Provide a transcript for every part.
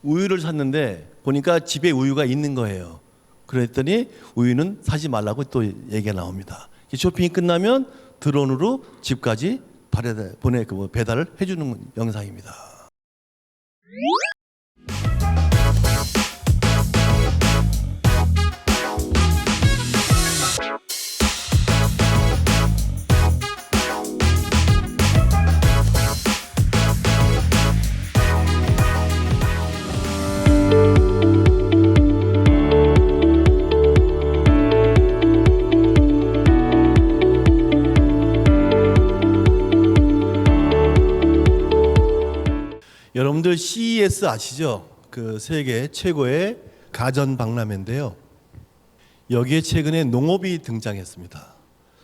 우유를 샀는데 보니까 집에 우유가 있는 거예요. 그랬더니 우유는 사지 말라고 또 얘기가 나옵니다. 쇼핑이 끝나면 드론으로 집까지 배달을 해주는 영상입니다. 여러분들 CES 아시죠? 그 세계 최고의 가전 박람회인데요. 여기에 최근에 농업이 등장했습니다.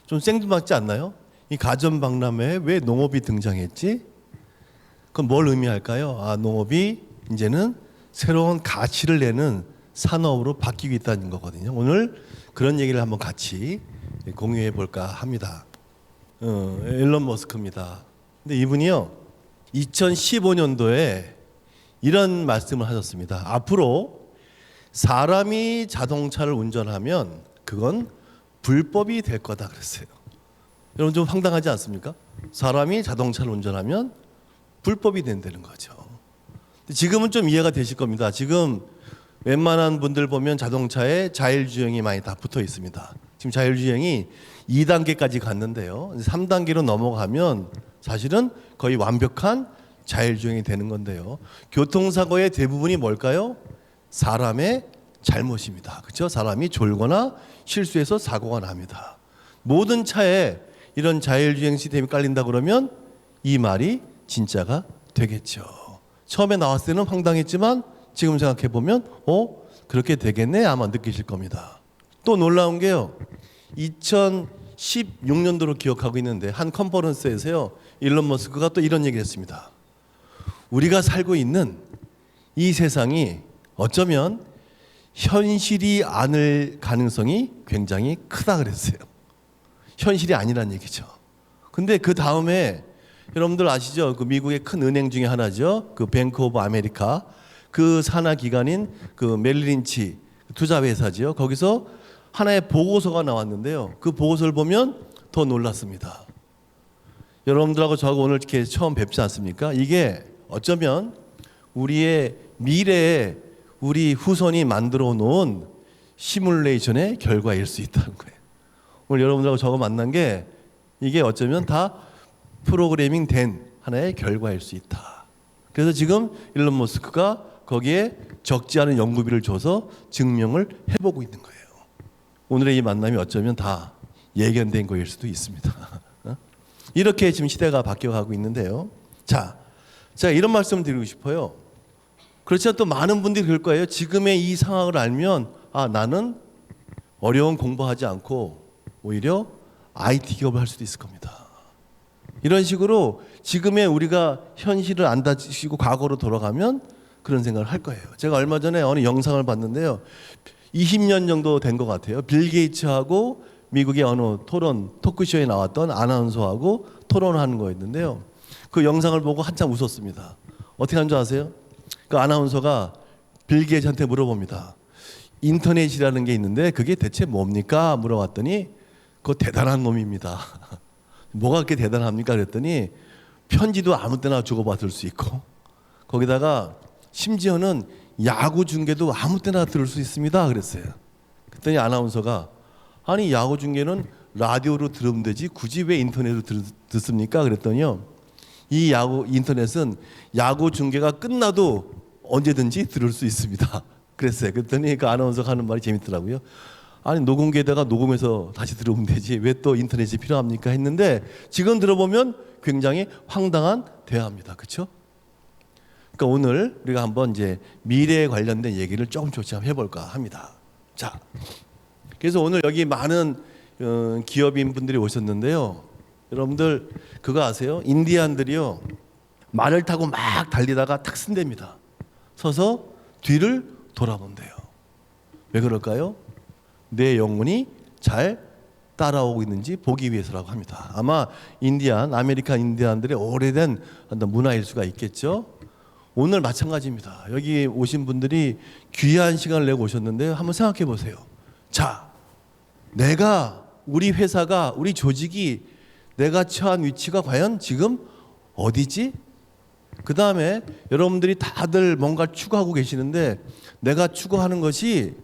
좀 생뚱맞지 않나요? 이 가전 박람회에 왜 농업이 등장했지? 그건 뭘 의미할까요? 농업이 이제는 새로운 가치를 내는 산업으로 바뀌고 있다는 거거든요. 오늘 그런 얘기를 한번 같이 공유해 볼까 합니다. 일론 머스크입니다. 근데 이분이요, 2015년도에 이런 말씀을 하셨습니다. 앞으로 사람이 자동차를 운전하면 그건 불법이 될 거다 그랬어요. 여러분 좀 황당하지 않습니까? 사람이 자동차를 운전하면 불법이 된다는 거죠. 지금은 좀 이해가 되실 겁니다. 지금 웬만한 분들 보면 자동차에 자율주행이 많이 다 붙어 있습니다. 지금 자율주행이 2단계까지 갔는데요. 3단계로 넘어가면 사실은 거의 완벽한 자율주행이 되는 건데요. 교통사고의 대부분이 뭘까요? 사람의 잘못입니다. 그렇죠? 사람이 졸거나 실수해서 사고가 납니다. 모든 차에 이런 자율주행 시스템이 깔린다 그러면 이 말이 진짜가 되겠죠. 처음에 나왔을 때는 황당했지만 지금 생각해 보면 그렇게 되겠네 아마 느끼실 겁니다. 또 놀라운 게요. 2016년도로 기억하고 있는데 한 컨퍼런스에서요, 일론 머스크가 또 이런 얘기를 했습니다. 우리가 살고 있는 이 세상이 어쩌면 현실이 아닐 가능성이 굉장히 크다 그랬어요. 현실이 아니란 얘기죠. 근데 그 다음에 여러분들 아시죠? 그 미국의 큰 은행 중에 하나죠. 그 뱅크 오브 아메리카, 그 산하 기관인 그 멜린치 투자회사지요. 거기서 하나의 보고서가 나왔는데요. 그 보고서를 보면 더 놀랐습니다. 여러분들하고 저하고 오늘 이렇게 처음 뵙지 않습니까? 이게 어쩌면 우리의 미래에 우리 후손이 만들어 놓은 시뮬레이션의 결과일 수 있다는 거예요. 오늘 여러분들하고 저하고 만난 게 이게 어쩌면 다 프로그래밍 된 하나의 결과일 수 있다. 그래서 지금 일론 머스크가 거기에 적지 않은 연구비를 줘서 증명을 해보고 있는 거예요. 오늘의 이 만남이 어쩌면 다 예견된 거일 수도 있습니다. 이렇게 지금 시대가 바뀌어가고 있는데요. 자, 제가 이런 말씀 드리고 싶어요. 그렇지만 또 많은 분들이 그럴 거예요. 지금의 이 상황을 알면 나는 어려운 공부하지 않고 오히려 IT 기업을 할 수도 있을 겁니다. 이런 식으로 지금의 우리가 현실을 안 다지시고 과거로 돌아가면 그런 생각을 할 거예요. 제가 얼마 전에 어느 영상을 봤는데요. 20년 정도 된 것 같아요. 빌 게이츠하고 미국의 어느 토크쇼에 나왔던 아나운서하고 토론하는 거였는데요. 그 영상을 보고 한참 웃었습니다. 어떻게 한 줄 아세요? 그 아나운서가 빌 게이츠한테 물어봅니다. 인터넷이라는 게 있는데 그게 대체 뭡니까? 물어봤더니 그거 대단한 놈입니다. 뭐가 그렇게 대단합니까? 그랬더니 편지도 아무 때나 주고받을 수 있고 거기다가 심지어는 야구 중계도 아무 때나 들을 수 있습니다. 그랬어요. 그랬더니 아나운서가 아니 야구 중계는 라디오로 들으면 되지 굳이 왜 인터넷으로 듣습니까? 그랬더니요. 이 인터넷은 야구 중계가 끝나도 언제든지 들을 수 있습니다. 그랬어요. 그랬더니 그 아나운서가 하는 말이 재밌더라고요. 아니 녹음기에다가 녹음해서 다시 들어오면 되지 왜 또 인터넷이 필요합니까? 했는데 지금 들어보면 굉장히 황당한 대화입니다. 그렇죠? 그러니까 오늘 우리가 한번 이제 미래에 관련된 얘기를 조금씩 해볼까 합니다. 자, 그래서 오늘 여기 많은 기업인 분들이 오셨는데요. 여러분들 그거 아세요? 인디안들이요 말을 타고 막 달리다가 탁 쓴답니다. 서서 뒤를 돌아본대요. 왜 그럴까요? 내 영혼이 잘 따라오고 있는지 보기 위해서라고 합니다. 아마 아메리칸 인디안들의 오래된 어떤 문화일 수가 있겠죠. 오늘 마찬가지입니다. 여기 오신 분들이 귀한 시간을 내고 오셨는데 한번 생각해 보세요. 자, 우리 회사가, 우리 조직이 내가 처한 위치가 과연 지금 어디지? 그 다음에 여러분들이 다들 뭔가 추구하고 계시는데 내가 추구하는 것이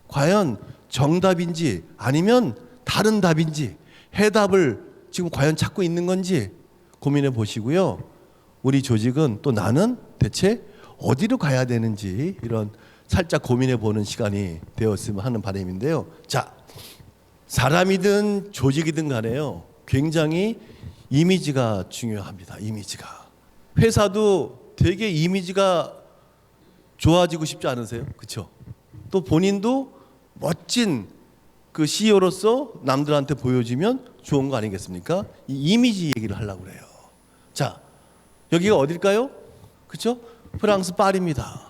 과연 정답인지 아니면 다른 답인지 해답을 지금 과연 찾고 있는 건지 고민해 보시고요. 우리 조직은 또 나는 대체 어디로 가야 되는지 이런 살짝 고민해 보는 시간이 되었으면 하는 바람인데요. 자, 사람이든 조직이든 간에요. 굉장히 이미지가 중요합니다. 이미지가. 회사도 되게 이미지가 좋아지고 싶지 않으세요? 그렇죠? 또 본인도 멋진 그 CEO로서 남들한테 보여주면 좋은 거 아니겠습니까? 이 이미지 얘기를 하려고 그래요. 자, 여기가 어딜까요? 그렇죠? 프랑스 파리입니다.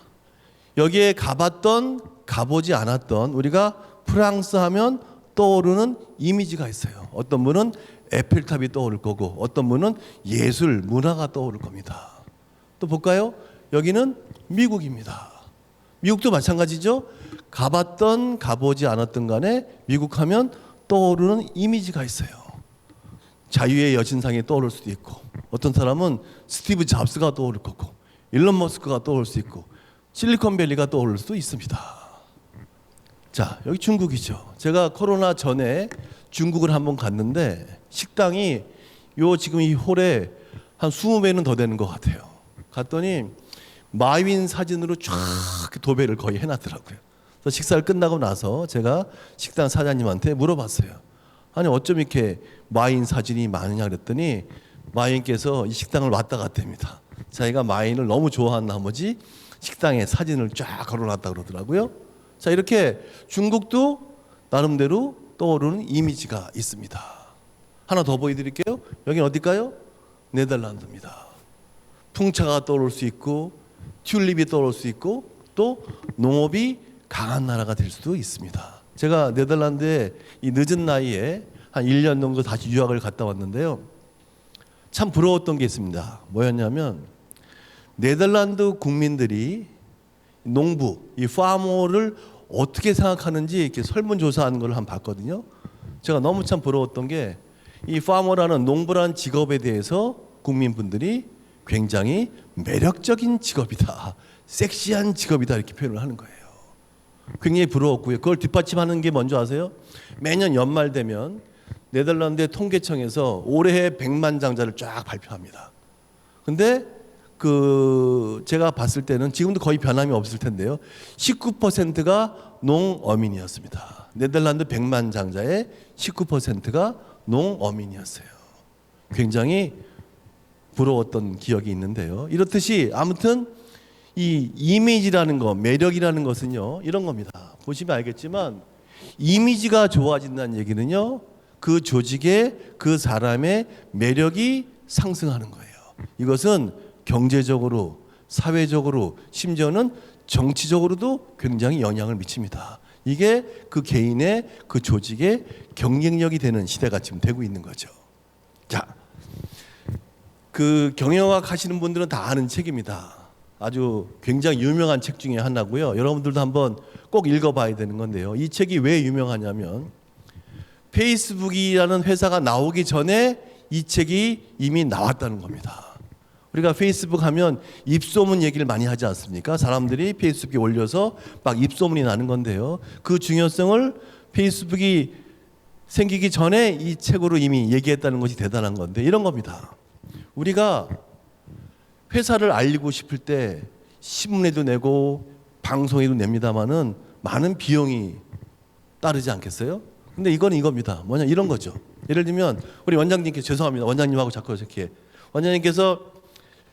여기에 가보지 않았던 우리가 프랑스 하면 떠오르는 이미지가 있어요. 어떤 분은 에펠탑이 떠오를 거고 어떤 분은 예술, 문화가 떠오를 겁니다. 또 볼까요? 여기는 미국입니다. 미국도 마찬가지죠. 가보지 않았던 간에 미국 하면 떠오르는 이미지가 있어요. 자유의 여신상이 떠오를 수도 있고 어떤 사람은 스티브 잡스가 떠오를 거고 일론 머스크가 떠오를 수 있고 실리콘밸리가 떠오를 수도 있습니다. 자, 여기 중국이죠. 제가 코로나 전에 중국을 한번 갔는데 식당이 지금 이 홀에 한 20배는 더 되는 것 같아요. 갔더니 마윈 사진으로 쫙 도배를 거의 해놨더라고요. 그래서 식사를 끝나고 나서 제가 식당 사장님한테 물어봤어요. 아니 어쩜 이렇게 마윈 사진이 많으냐 그랬더니 마윈께서 이 식당을 왔다 갔답니다. 자기가 마윈을 너무 좋아한 나머지 식당에 사진을 쫙 걸어놨다 그러더라고요. 자, 이렇게 중국도 나름대로 떠오르는 이미지가 있습니다. 하나 더 보여드릴게요. 여기는 어딜까요? 네덜란드입니다. 풍차가 떠오를 수 있고 튤립이 떠오를 수 있고 또 농업이 강한 나라가 될 수도 있습니다. 제가 네덜란드에 이 늦은 나이에 한 1년 정도 다시 유학을 갔다 왔는데요. 참 부러웠던 게 있습니다. 뭐였냐면 네덜란드 국민들이 농부, 이 파머를 어떻게 생각하는지 이렇게 설문조사하는 걸 한번 봤거든요. 제가 너무 참 부러웠던 게 이 파머라는 농부라는 직업에 대해서 국민분들이 굉장히 매력적인 직업이다, 섹시한 직업이다 이렇게 표현을 하는 거예요. 굉장히 부러웠고요. 그걸 뒷받침하는 게 뭔지 아세요? 매년 연말 되면 네덜란드의 통계청에서 올해의 100만 장자를 쫙 발표합니다. 근데 제가 봤을 때는 지금도 거의 변함이 없을 텐데요. 19%가 농어민이었습니다. 네덜란드 100만 장자의 19%가 농어민이었어요. 굉장히 부러웠던 기억이 있는데요. 이렇듯이 아무튼 이 이미지라는 거, 매력이라는 것은요, 이런 겁니다. 보시면 알겠지만 이미지가 좋아진다는 얘기는요, 그 조직의 그 사람의 매력이 상승하는 거예요. 이것은 경제적으로, 사회적으로, 심지어는 정치적으로도 굉장히 영향을 미칩니다. 이게 그 개인의 그 조직의 경쟁력이 되는 시대가 지금 되고 있는 거죠. 자, 그 경영학 하시는 분들은 다 아는 책입니다. 아주 굉장히 유명한 책 중에 하나고요. 여러분들도 한번 꼭 읽어봐야 되는 건데요. 이 책이 왜 유명하냐면 페이스북이라는 회사가 나오기 전에 이 책이 이미 나왔다는 겁니다. 우리가 페이스북 하면 입소문 얘기를 많이 하지 않습니까? 사람들이 페이스북에 올려서 막 입소문이 나는 건데요. 그 중요성을 페이스북이 생기기 전에 이 책으로 이미 얘기했다는 것이 대단한 건데 이런 겁니다. 우리가 회사를 알리고 싶을 때 신문에도 내고 방송에도 냅니다마는 많은 비용이 따르지 않겠어요? 근데 이거는 이겁니다. 뭐냐 이런 거죠. 예를 들면 우리 원장님께서 죄송합니다. 원장님하고 자꾸 이렇게 원장님께서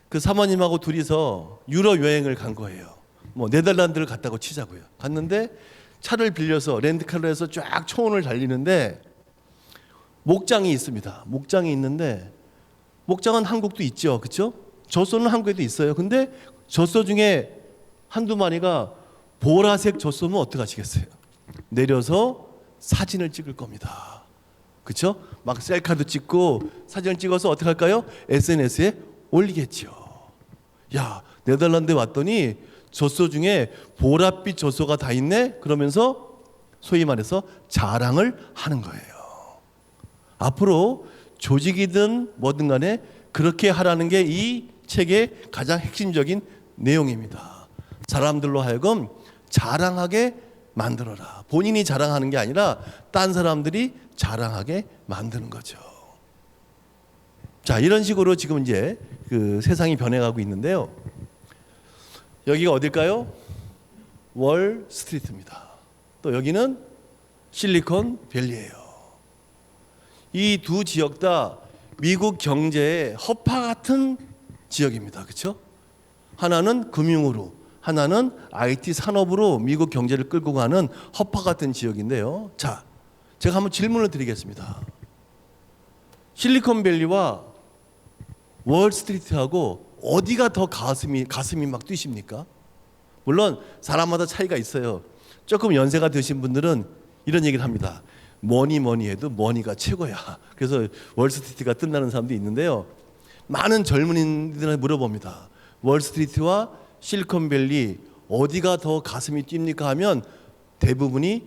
그 사모님하고 둘이서 유럽 여행을 간 거예요. 뭐 네덜란드를 갔다고 치자고요. 갔는데 차를 빌려서 렌트카를 해서 쫙 초원을 달리는데 목장이 있습니다. 목장이 있는데 목장은 한국도 있죠, 그렇죠? 젖소는 한국에도 있어요. 근데 젖소 중에 한두 마리가 보라색 젖소면 어떡하시겠어요? 내려서 사진을 찍을 겁니다. 그렇죠? 막 셀카도 찍고 사진을 찍어서 어떻게 할까요? SNS에 올리겠죠. 야, 네덜란드에 왔더니 젖소 중에 보랏빛 젖소가 다 있네? 그러면서 소위 말해서 자랑을 하는 거예요. 앞으로 조직이든 뭐든 간에 그렇게 하라는 게 이 책의 가장 핵심적인 내용입니다. 사람들로 하여금 자랑하게 만들어라. 본인이 자랑하는 게 아니라 딴 사람들이 자랑하게 만드는 거죠. 자, 이런 식으로 지금 이제 그 세상이 변해가고 있는데요. 여기가 어딜까요? 월 스트리트입니다. 또 여기는 실리콘밸리예요. 이 두 지역 다 미국 경제의 허파 같은 지역입니다. 그렇죠? 하나는 금융으로, 하나는 IT 산업으로 미국 경제를 끌고 가는 허파 같은 지역인데요. 자, 제가 한번 질문을 드리겠습니다. 실리콘밸리와 월스트리트하고 어디가 더 가슴이 막 뛰십니까? 물론 사람마다 차이가 있어요. 조금 연세가 드신 분들은 이런 얘기를 합니다. 뭐니 해도 머니가 최고야. 그래서 월스트리트가 뜬다는 사람도 있는데요. 많은 젊은이들한테 물어봅니다. 월스트리트와 실리콘밸리 어디가 더 가슴이 뜁니까 하면 대부분이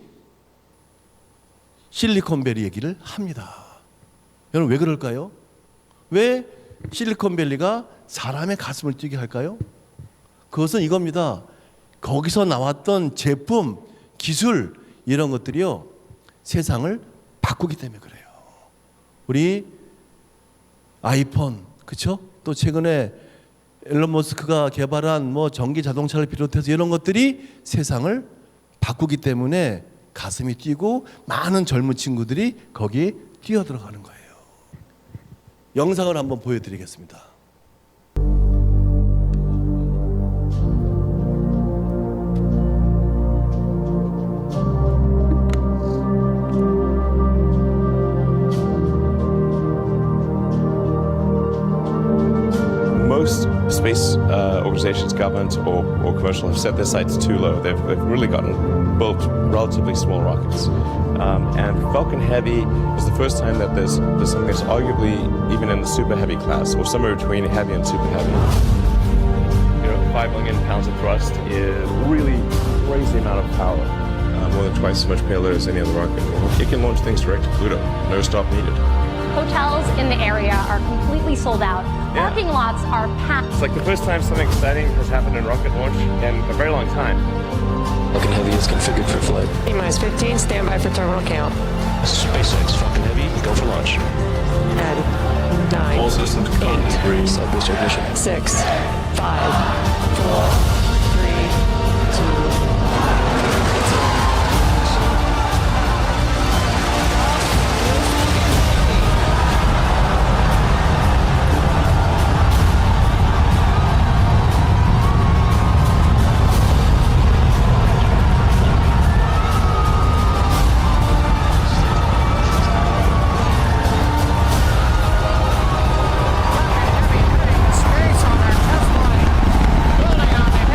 실리콘밸리 얘기를 합니다. 여러분 왜 그럴까요? 왜 실리콘밸리가 사람의 가슴을 뛰게 할까요? 그것은 이겁니다. 거기서 나왔던 제품, 기술 이런 것들이요 세상을 바꾸기 때문에 그래요. 우리 아이폰, 그렇죠? 또 최근에 앨런 머스크가 개발한 뭐 전기 자동차를 비롯해서 이런 것들이 세상을 바꾸기 때문에 가슴이 뛰고 많은 젊은 친구들이 거기에 뛰어들어가는 거예요. 영상을 한번 보여드리겠습니다. Most space organizations, government or commercial, have set their sights too low. They've really built relatively small rockets. And Falcon Heavy is the first time that there's something that's arguably even in the super heavy class, or somewhere between heavy and super heavy. 5 million pounds of thrust is really crazy amount of power. More than twice as much payload as any other rocket. It can launch things direct to Pluto. No stop needed. Hotels in the area are completely sold out. Yeah. Parking lots are packed. It's like the first time something exciting has happened in rocket launch in a very long time. Falcon Heavy is configured for flight. T-minus 15, stand by for terminal count. SpaceX Falcon Heavy, go for launch. 10, 9, All systems go. 3, sub-booster ignition. 6, 5, 4, 3, 2, Space on our test flight. Building on the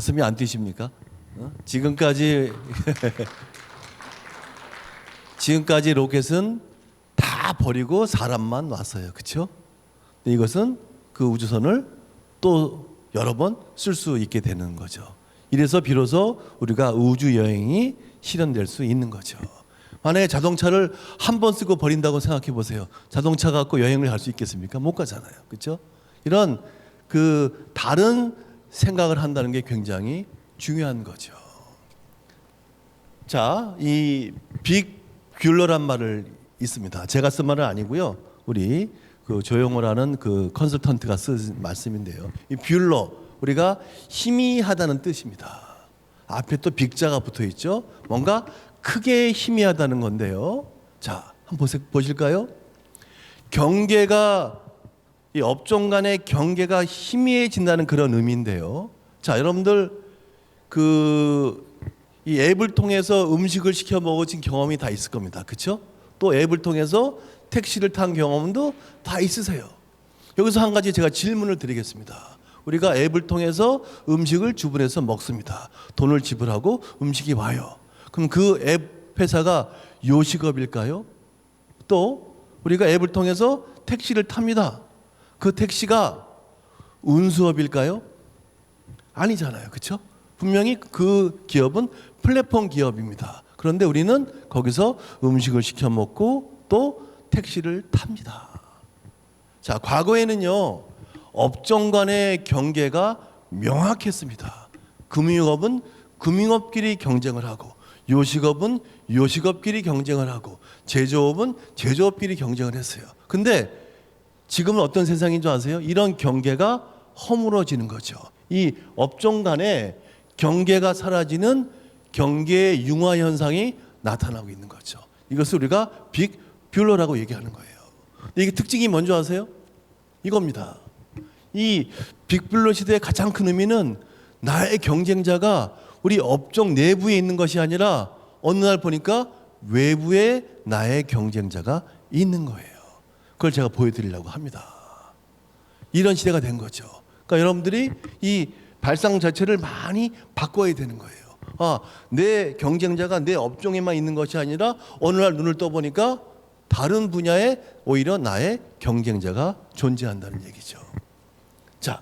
가슴이 안 뛰십니까? 지금까지 지금까지 로켓은 다 버리고 사람만 왔어요. 그렇죠? 근데 이것은 그 우주선을 또 여러 번 쓸 수 있게 되는 거죠. 이래서 비로소 우리가 우주 여행이 실현될 수 있는 거죠. 만약에 자동차를 한 번 쓰고 버린다고 생각해 보세요. 자동차 갖고 여행을 갈 수 있겠습니까? 못 가잖아요. 그렇죠? 이런 그 다른 생각을 한다는 게 굉장히 중요한 거죠. 자, 이 빅뷰러란 말을 있습니다. 제가 쓴 말은 아니고요. 우리 그 조용호라는 그 컨설턴트가 쓴 말씀인데요. 이 뷰러, 우리가 희미하다는 뜻입니다. 앞에 또 빅자가 붙어 있죠. 뭔가 크게 희미하다는 건데요. 자, 한번 보실까요? 경계가 이 업종 간의 경계가 희미해진다는 그런 의미인데요. 자, 여러분들 이 앱을 통해서 음식을 시켜 먹으신 경험이 다 있을 겁니다. 그렇죠? 또 앱을 통해서 택시를 탄 경험도 다 있으세요. 여기서 한 가지 제가 질문을 드리겠습니다. 우리가 앱을 통해서 음식을 주문해서 먹습니다. 돈을 지불하고 음식이 와요. 그럼 그 앱 회사가 요식업일까요? 또 우리가 앱을 통해서 택시를 탑니다. 그 택시가 운수업일까요? 아니잖아요. 그렇죠? 분명히 그 기업은 플랫폼 기업입니다. 그런데 우리는 거기서 음식을 시켜 먹고 또 택시를 탑니다. 자, 과거에는요, 업종 간의 경계가 명확했습니다. 금융업은 금융업끼리 경쟁을 하고, 요식업은 요식업끼리 경쟁을 하고, 제조업은 제조업끼리 경쟁을 했어요. 근데 지금은 어떤 세상인 줄 아세요? 이런 경계가 허물어지는 거죠. 이 업종 간의 경계가 사라지는 경계의 융화 현상이 나타나고 있는 거죠. 이것을 우리가 빅뷰러라고 얘기하는 거예요. 근데 이게 특징이 뭔지 아세요? 이겁니다. 이 빅뷰러 시대의 가장 큰 의미는 나의 경쟁자가 우리 업종 내부에 있는 것이 아니라 어느 날 보니까 외부에 나의 경쟁자가 있는 거예요. 그걸 제가 보여드리려고 합니다. 이런 시대가 된 거죠. 그러니까 여러분들이 이 발상 자체를 많이 바꿔야 되는 거예요. 아, 내 경쟁자가 내 업종에만 있는 것이 아니라 어느 날 눈을 떠보니까 다른 분야에 오히려 나의 경쟁자가 존재한다는 얘기죠. 자,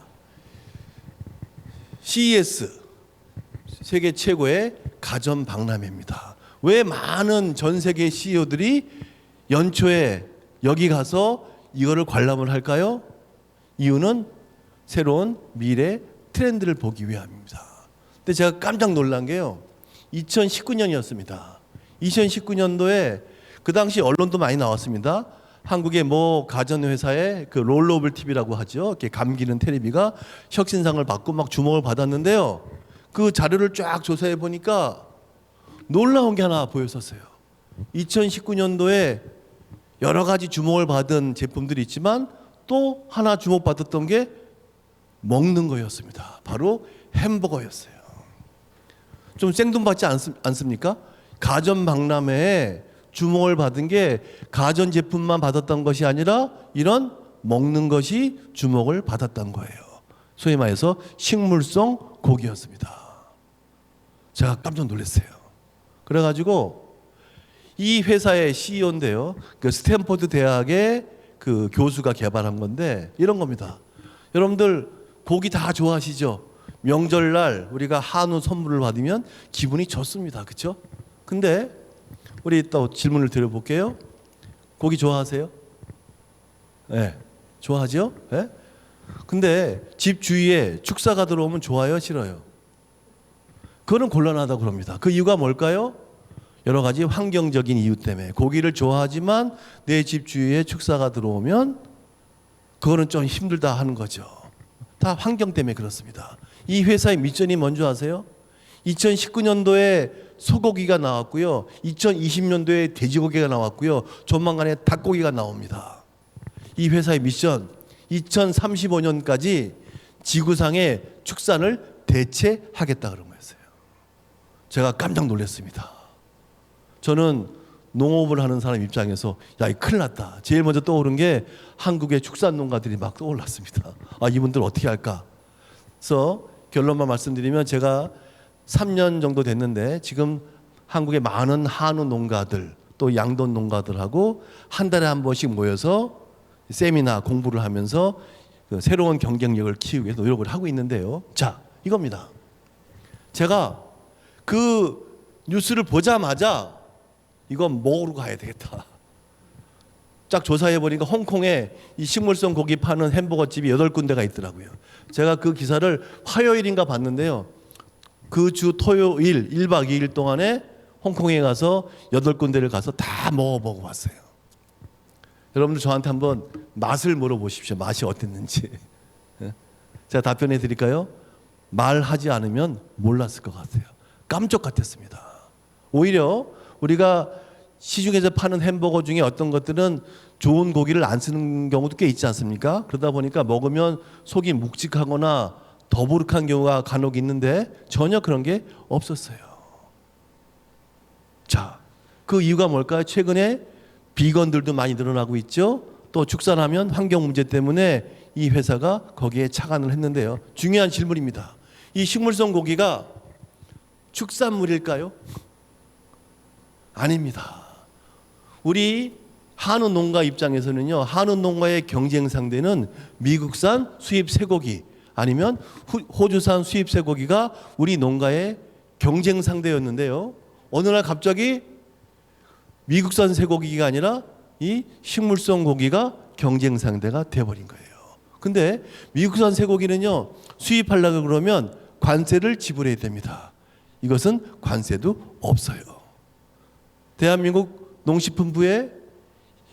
CES 세계 최고의 가전 박람회입니다. 왜 많은 전 세계 CEO들이 연초에 여기 가서 이거를 관람을 할까요? 이유는 새로운 미래 트렌드를 보기 위함입니다. 근데 제가 깜짝 놀란 게요. 2019년이었습니다. 2019년도에 그 당시 언론도 많이 나왔습니다. 한국의 뭐 가전회사의 그 롤러블 TV라고 하죠. 이렇게 감기는 테레비가 혁신상을 받고 막 주목을 받았는데요. 그 자료를 쫙 조사해 보니까 놀라운 게 하나 보였었어요. 2019년도에 여러 가지 주목을 받은 제품들이 있지만 또 하나 주목받았던 게 먹는 거였습니다. 바로 햄버거였어요. 좀 생뚱맞지 않습니까? 가전 박람회에 주목을 받은 게 가전 제품만 받았던 것이 아니라 이런 먹는 것이 주목을 받았던 거예요. 소위 말해서 식물성 고기였습니다. 제가 깜짝 놀랐어요. 그래가지고 이 회사의 CEO인데요. 그 스탠포드 대학의 그 교수가 개발한 건데 이런 겁니다. 여러분들 고기 다 좋아하시죠? 명절날 우리가 한우 선물을 받으면 기분이 좋습니다. 그렇죠? 근데 우리 또 질문을 드려볼게요. 고기 좋아하세요? 네, 좋아하죠? 네? 근데 집 주위에 축사가 들어오면 좋아요, 싫어요? 그거는 곤란하다고 그럽니다. 그 이유가 뭘까요? 여러 가지 환경적인 이유 때문에 고기를 좋아하지만 내 집 주위에 축사가 들어오면 그거는 좀 힘들다 하는 거죠. 다 환경 때문에 그렇습니다. 이 회사의 미션이 뭔지 아세요? 2019년도에 소고기가 나왔고요. 2020년도에 돼지고기가 나왔고요. 조만간에 닭고기가 나옵니다. 이 회사의 미션 2035년까지 지구상의 축산을 대체하겠다 그런 거였어요. 제가 깜짝 놀랐습니다. 저는 농업을 하는 사람 입장에서 야, 이 큰일 났다. 제일 먼저 떠오른 게 한국의 축산 농가들이 막 떠올랐습니다. 아, 이분들 어떻게 할까? 그래서 결론만 말씀드리면 제가 3년 정도 됐는데 지금 한국의 많은 한우 농가들 또 양돈 농가들하고 한 달에 한 번씩 모여서 세미나 공부를 하면서 그 새로운 경쟁력을 키우기 위해서 노력을 하고 있는데요. 자, 이겁니다. 제가 그 뉴스를 보자마자 이건 먹으러 가야 되겠다. 딱 조사해 보니까 홍콩에 이 식물성 고기 파는 햄버거 집이 8군데가 있더라고요. 제가 그 기사를 화요일인가 봤는데요. 그 주 토요일 1박 2일 동안에 홍콩에 가서 8군데를 가서 다 먹어보고 왔어요. 여러분들 저한테 한번 맛을 물어보십시오. 맛이 어땠는지. 제가 답변해 드릴까요? 말하지 않으면 몰랐을 것 같아요. 깜짝 같았습니다. 오히려 우리가 시중에서 파는 햄버거 중에 어떤 것들은 좋은 고기를 안 쓰는 경우도 꽤 있지 않습니까? 그러다 보니까 먹으면 속이 묵직하거나 더부룩한 경우가 간혹 있는데 전혀 그런 게 없었어요. 자, 그 이유가 뭘까요? 최근에 비건들도 많이 늘어나고 있죠. 또 축산하면 환경 문제 때문에 이 회사가 거기에 착안을 했는데요. 중요한 질문입니다. 이 식물성 고기가 축산물일까요? 아닙니다. 우리 한우 농가 입장에서는요, 한우 농가의 경쟁 상대는 미국산 수입 쇠고기 아니면 호주산 수입 쇠고기가 우리 농가의 경쟁 상대였는데요. 어느 날 갑자기 미국산 쇠고기가 아니라 이 식물성 고기가 경쟁 상대가 돼버린 거예요. 근데 미국산 쇠고기는요, 수입하려고 그러면 관세를 지불해야 됩니다. 이것은 관세도 없어요. 대한민국 농식품부에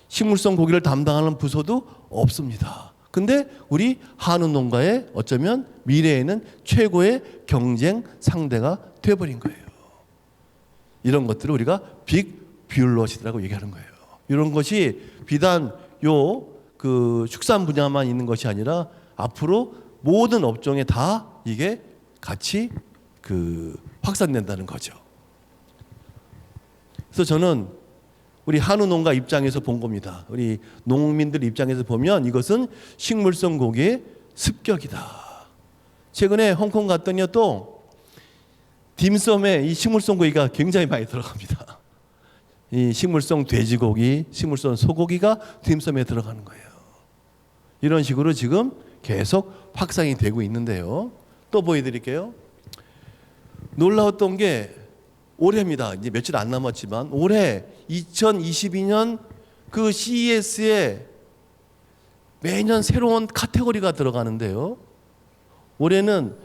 식물성 고기를 담당하는 부서도 없습니다. 근데 우리 한우 농가의 어쩌면 미래에는 최고의 경쟁 상대가 되어버린 거예요. 이런 것들을 우리가 빅뷰러시라고 얘기하는 거예요. 이런 것이 비단 그 축산 분야만 있는 것이 아니라 앞으로 모든 업종에 다 이게 같이 확산된다는 거죠. 그래서 저는 우리 한우 농가 입장에서 본 겁니다. 우리 농민들 입장에서 보면 이것은 식물성 고기의 습격이다. 최근에 홍콩 갔더니 또 딤섬에 이 식물성 고기가 굉장히 많이 들어갑니다. 이 식물성 돼지고기, 식물성 소고기가 딤섬에 들어가는 거예요. 이런 식으로 지금 계속 확산이 되고 있는데요. 또 보여드릴게요. 놀라웠던 게 올해입니다. 이제 며칠 안 남았지만 올해 2022년 그 CES에 매년 새로운 카테고리가 들어가는데요. 올해는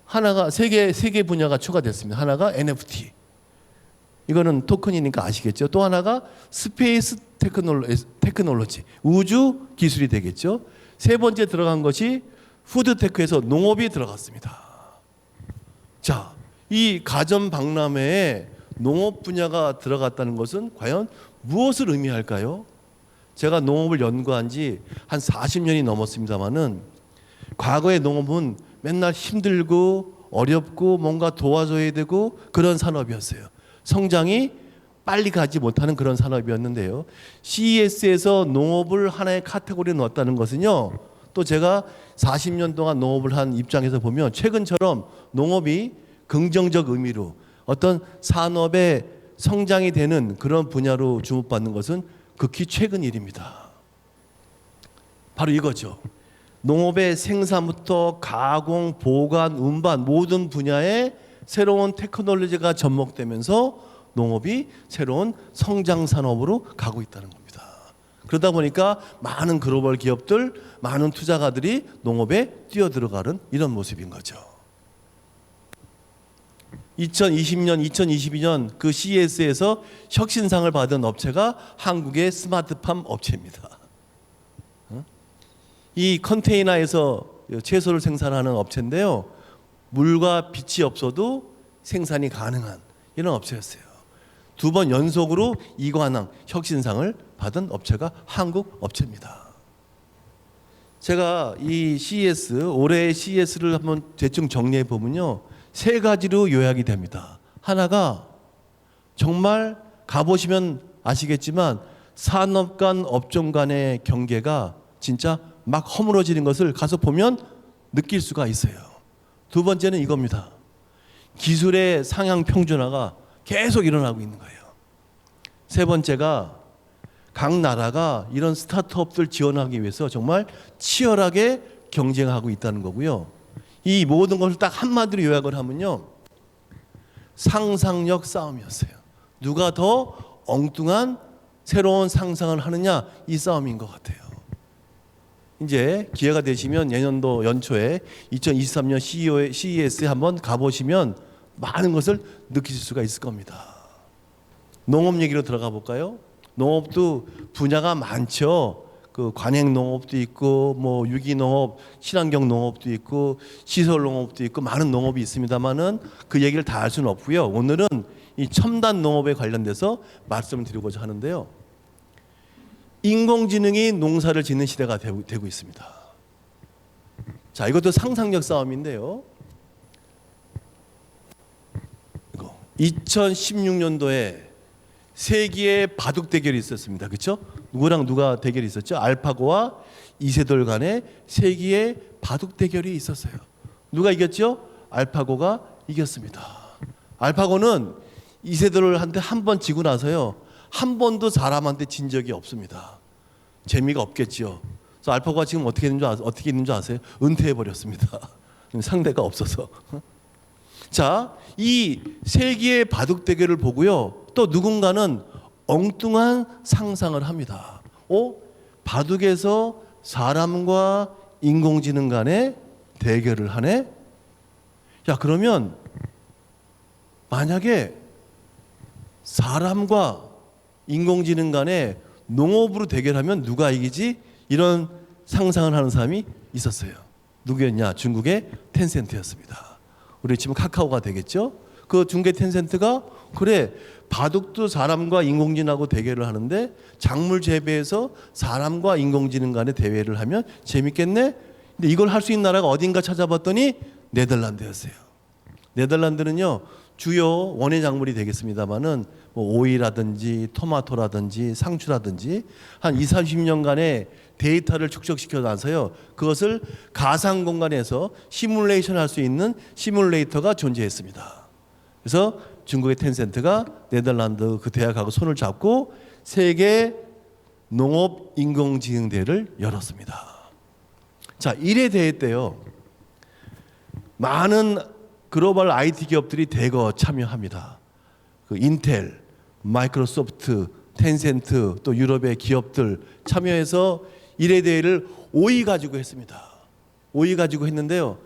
하나가 세 개 분야가 추가됐습니다. 하나가 NFT. 이거는 토큰이니까 아시겠죠. 또 하나가 스페이스 테크놀로지, 우주 기술이 되겠죠. 세 번째 들어간 것이 푸드테크에서 농업이 들어갔습니다. 자, 이 가전 박람회에 농업 분야가 들어갔다는 것은 과연 무엇을 의미할까요? 제가 농업을 연구한 지 한 40년이 넘었습니다마는 과거의 농업은 맨날 힘들고 어렵고 뭔가 도와줘야 되고 그런 산업이었어요. 성장이 빨리 가지 못하는 그런 산업이었는데요. CES에서 농업을 하나의 카테고리에 넣었다는 것은요. 또 제가 40년 동안 농업을 한 입장에서 보면 최근처럼 농업이 긍정적 의미로 어떤 산업의 성장이 되는 그런 분야로 주목받는 것은 극히 최근 일입니다. 바로 이거죠. 농업의 생산부터 가공, 보관, 운반 모든 분야에 새로운 테크놀로지가 접목되면서 농업이 새로운 성장 산업으로 가고 있다는 겁니다. 그러다 보니까 많은 글로벌 기업들, 많은 투자가들이 농업에 뛰어들어가는 이런 모습인 거죠. 2020년, 2022년 그 CES에서 혁신상을 받은 업체가 한국의 스마트팜 업체입니다. 이 컨테이너에서 채소를 생산하는 업체인데요. 물과 빛이 없어도 생산이 가능한 이런 업체였어요. 2번 연속으로 이관왕 혁신상을 받은 업체가 한국 업체입니다. 제가 이 CES, 올해의 CES를 한번 대충 정리해 보면요. 3가지로 요약이 됩니다. 하나가 정말 가보시면 아시겠지만 산업 간 업종 간의 경계가 진짜 막 허물어지는 것을 가서 보면 느낄 수가 있어요. 두 번째는 이겁니다. 기술의 상향 평준화가 계속 일어나고 있는 거예요. 세 번째가 각 나라가 이런 스타트업들 지원하기 위해서 정말 치열하게 경쟁하고 있다는 거고요. 이 모든 것을 딱 한마디로 요약을 하면요. 상상력 싸움이었어요. 누가 더 엉뚱한 새로운 상상을 하느냐, 이 싸움인 것 같아요. 이제 기회가 되시면 내년도 연초에 2023년 CES에 한번 가보시면 많은 것을 느끼실 수가 있을 겁니다. 농업 얘기로 들어가 볼까요? 농업도 분야가 많죠. 그 관행 농업도 있고, 뭐 유기농업, 친환경 농업도 있고, 시설 농업도 있고, 많은 농업이 있습니다만은 그 얘기를 다 할 수는 없고요. 오늘은 이 첨단 농업에 관련돼서 말씀을 드리고자 하는데요. 인공지능이 농사를 짓는 시대가 되고 있습니다. 자, 이것도 상상력 싸움인데요. 2016년도에 세기의 바둑 대결이 있었습니다. 그렇죠? 누구랑 누가 대결이 있었죠? 알파고와 이세돌 간의 세기의 바둑 대결이 있었어요. 누가 이겼죠? 알파고가 이겼습니다. 알파고는 이세돌한테 한 번 지고 나서요, 한 번도 사람한테 진 적이 없습니다. 재미가 없겠죠. 그래서 알파고가 지금 어떻게 있는 줄 아세요? 은퇴해 버렸습니다. 상대가 없어서. 자, 이 세기의 바둑 대결을 보고요, 또 누군가는 엉뚱한 상상을 합니다. 바둑에서 사람과 인공지능 간의 대결을 하네? 야, 그러면 만약에 사람과 인공지능 간에 농업으로 대결하면 누가 이기지? 이런 상상을 하는 사람이 있었어요. 누구였냐? 중국의 텐센트였습니다. 우리 지금 카카오가 되겠죠? 그 중국의 텐센트가 그래, 바둑도 사람과 인공지능하고 대결을 하는데 작물 재배에서 사람과 인공지능 간의 대회를 하면 재밌겠네? 근데 이걸 할 수 있는 나라가 어딘가 찾아봤더니 네덜란드였어요. 네덜란드는요, 주요 원예 작물이 되겠습니다만은 뭐 오이라든지 토마토라든지 상추라든지 한 20, 30년간의 데이터를 축적시켜 놔서요, 그것을 가상 공간에서 시뮬레이션 할 수 있는 시뮬레이터가 존재했습니다. 그래서 중국의 텐센트가 네덜란드 그 대학하고 손을 잡고 세계 농업 인공지능 대회를 열었습니다. 자, 1회 대회 때요, 많은 글로벌 IT 기업들이 대거 참여합니다. 그 인텔, 마이크로소프트, 텐센트, 또 유럽의 기업들 참여해서 1회 대회를 5위 가지고 했습니다. 5위 가지고 했는데요,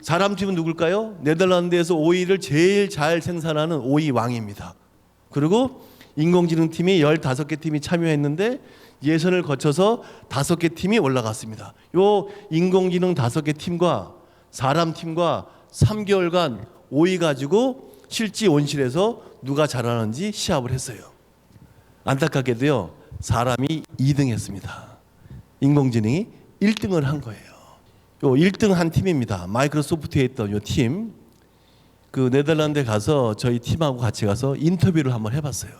사람 팀은 누굴까요? 네덜란드에서 오이를 제일 잘 생산하는 오이 왕입니다. 그리고 인공지능 팀이 15개 팀이 참여했는데 예선을 거쳐서 5개 팀이 올라갔습니다. 요 인공지능 5개 팀과 사람 팀과 3개월간 오이 가지고 실지 온실에서 누가 잘하는지 시합을 했어요. 안타깝게도요, 사람이 2등 했습니다. 인공지능이 1등을 한 거예요. 요 1등 한 팀입니다. 마이크로소프트에 있던 요 팀, 그 네덜란드에 가서 저희 팀하고 같이 가서 인터뷰를 한번 해봤어요.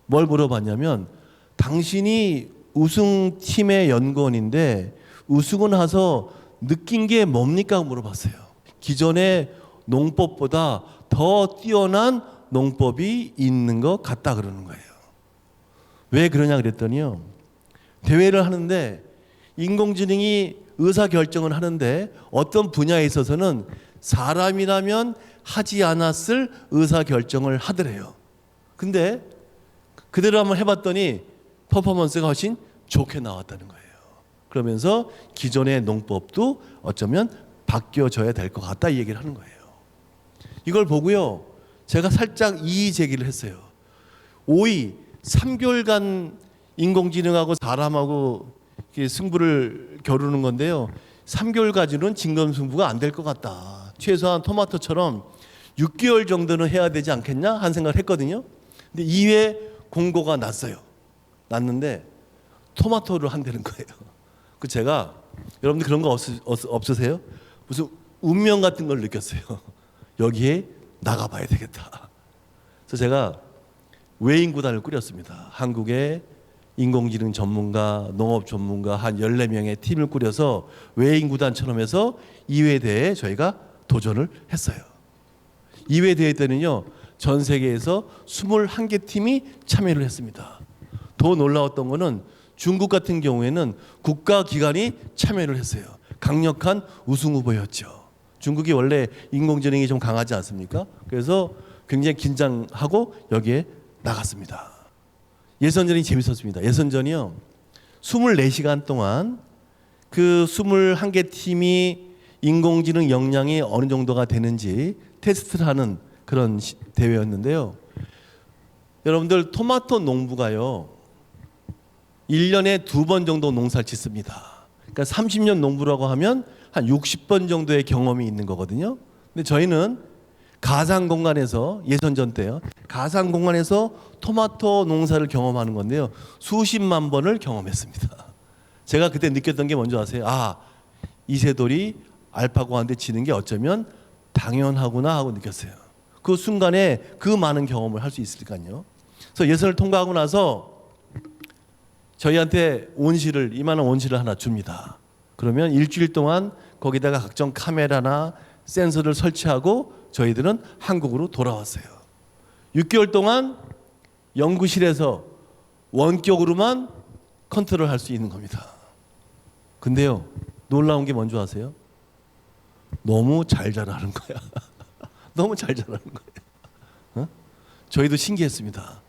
뭘 물어봤냐면, 당신이 우승팀의 연구원인데 우승을 해서 느낀 게 뭡니까? 물어봤어요. 기존의 농법보다 더 뛰어난 농법이 있는 것 같다 그러는 거예요. 왜 그러냐 그랬더니요, 대회를 하는데 인공지능이 의사결정을 하는데 어떤 분야에 있어서는 사람이라면 하지 않았을 의사결정을 하더래요. 근데 그대로 한번 해봤더니 퍼포먼스가 훨씬 좋게 나왔다는 거예요. 그러면서 기존의 농법도 어쩌면 바뀌어져야 될 것 같다, 이 얘기를 하는 거예요. 이걸 보고요, 제가 살짝 이의 제기를 했어요. 3개월간 인공지능하고 사람하고 승부를 겨루는 건데요, 3개월까지는 진검승부가 안 될 것 같다. 최소한 토마토처럼 6개월 정도는 해야 되지 않겠냐 한 생각을 했거든요. 근데 2회 공고가 났는데 토마토를 한다는 거예요. 그 제가, 여러분들 그런 거 없으세요? 무슨 운명 같은 걸 느꼈어요. 여기에 나가봐야 되겠다. 그래서 제가 외인 구단을 꾸렸습니다. 한국의 인공지능 전문가, 농업 전문가 한 14명의 팀을 꾸려서 외인 구단처럼 해서 2회 대회에 저희가 도전을 했어요. 이외 대회 때는요, 전 세계에서 21개 팀이 참여를 했습니다. 더 놀라웠던 거는 중국 같은 경우에는 국가기관이 참여를 했어요. 강력한 우승 후보였죠. 중국이 원래 인공지능이 좀 강하지 않습니까? 그래서 굉장히 긴장하고 여기에 나갔습니다. 예선전이 재밌었습니다. 예선전이요, 24시간 동안 그 21개 팀이 인공지능 역량이 어느 정도가 되는지 테스트를 하는 그런 대회였는데요. 여러분들, 토마토 농부가요, 1년에 2번 정도 농사를 짓습니다. 그러니까 30년 농부라고 하면 한 60번 정도의 경험이 있는 거거든요. 근데 저희는 가상 공간에서, 예선전 때요, 가상 공간에서 토마토 농사를 경험하는 건데요, 수십만 번을 경험했습니다. 제가 그때 느꼈던 게 뭔지 아세요? 아, 이세돌이 알파고한테 지는 게 어쩌면 당연하구나 하고 느꼈어요. 그 순간에 그 많은 경험을 할 수 있을까요? 그래서 예선을 통과하고 나서 저희한테 온실을, 이만한 온실을 하나 줍니다. 그러면 일주일 동안 거기다가 각종 카메라나 센서를 설치하고 저희들은 한국으로 돌아왔어요. 6개월 동안 연구실에서 원격으로만 컨트롤할 수 있는 겁니다. 근데요, 놀라운 게 뭔지 아세요? 너무 잘 자라는 거야. 너무 잘 자라는 거예요. 저희도 신기했습니다.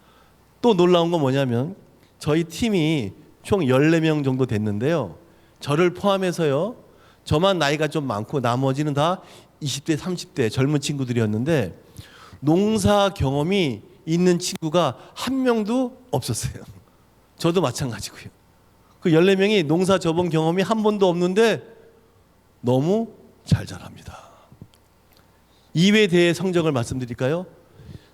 또 놀라운 건 뭐냐면 저희 팀이 총 14명 정도 됐는데요, 저를 포함해서요, 저만 나이가 좀 많고 나머지는 다 20대 30대 젊은 친구들이었는데 농사 경험이 있는 친구가 한 명도 없었어요. 저도 마찬가지고요. 그 14명이 농사 접은 경험이 한 번도 없는데 너무 잘 자랍니다. 2회 대회 성적을 말씀드릴까요?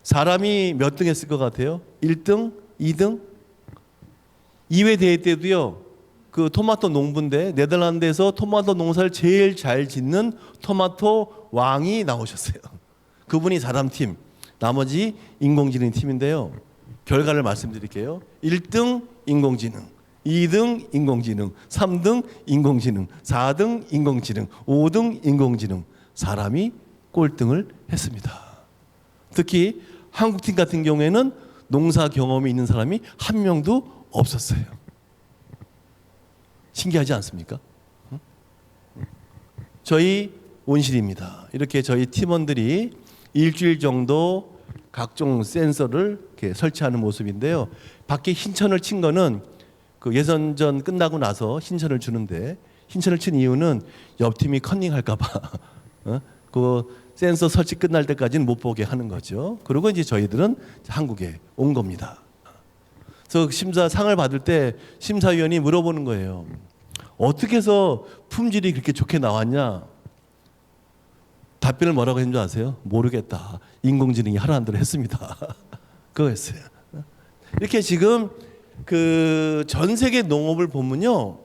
사람이 몇 등 했을 것 같아요? 1등? 2등? 2회 대회 때도요, 그 토마토 농부인데 네덜란드에서 토마토 농사를 제일 잘 짓는 토마토 왕이 나오셨어요. 그분이 사람팀, 나머지 인공지능 팀인데요. 결과를 말씀드릴게요. 1등 인공지능, 2등 인공지능, 3등 인공지능, 4등 인공지능, 5등 인공지능, 사람이 꼴등을 했습니다. 특히 한국팀 같은 경우에는 농사 경험이 있는 사람이 한 명도 없었어요. 신기하지 않습니까? 저희 온실입니다. 이렇게 저희 팀원들이 일주일 정도 각종 센서를 이렇게 설치하는 모습인데요. 밖에 흰천을 친 거는 그 예선전 끝나고 나서 흰천을 주는데, 흰천을 친 이유는 옆 팀이 컨닝할까 봐 그 센서 설치 끝날 때까지는 못 보게 하는 거죠. 그리고 이제 저희들은 한국에 온 겁니다. 그래서 심사상을 받을 때 심사위원이 물어보는 거예요. 어떻게 해서 품질이 그렇게 좋게 나왔냐? 답변을 뭐라고 했는 줄 아세요? 모르겠다. 인공지능이 하라는 대로 했습니다. 그거였어요. 이렇게 지금 그 전 세계 농업을 보면요,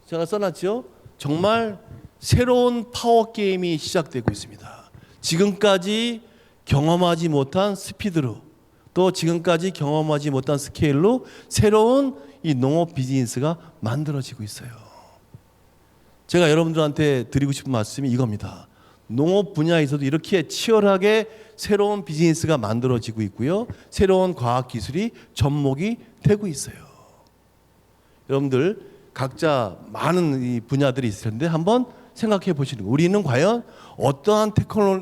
제가 써놨죠. 정말 새로운 파워 게임이 시작되고 있습니다. 지금까지 경험하지 못한 스피드로, 또 지금까지 경험하지 못한 스케일로 새로운 이 농업 비즈니스가 만들어지고 있어요. 제가 여러분들한테 드리고 싶은 말씀이 이겁니다. 농업 분야에서도 이렇게 치열하게 새로운 비즈니스가 만들어지고 있고요, 새로운 과학 기술이 접목이 되고 있어요. 여러분들 각자 많은 이 분야들이 있을 텐데 한번 생각해 보시는 거예요. 우리는 과연 어떠한